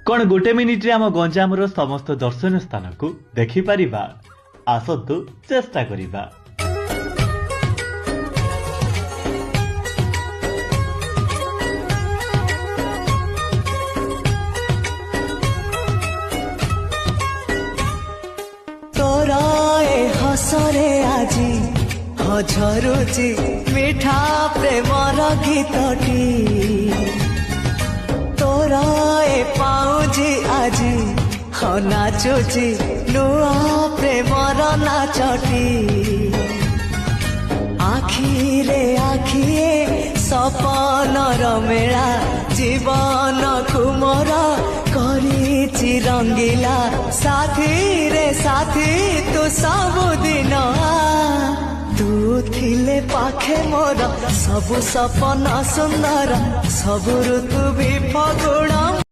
कौन गोटे मिनिट्रे आम गंजामर समस्त दर्शनीय स्थान को देखिपर आसतु चेष्टा करिबा। तोरा ए हसरे आजी झरुची मिठा प्रेमर गीतटी तोरा ए पाउजी आजी नाचुची नुआ प्रेमर नाचटी आखिरे आखिए सपनर मेला जीवन कुमर करिछि रंगीला साथी रे साथी तू सबुदिन तू थिले पाखे मोर सबु सपन सुंदर सबु ऋतु भी फगुण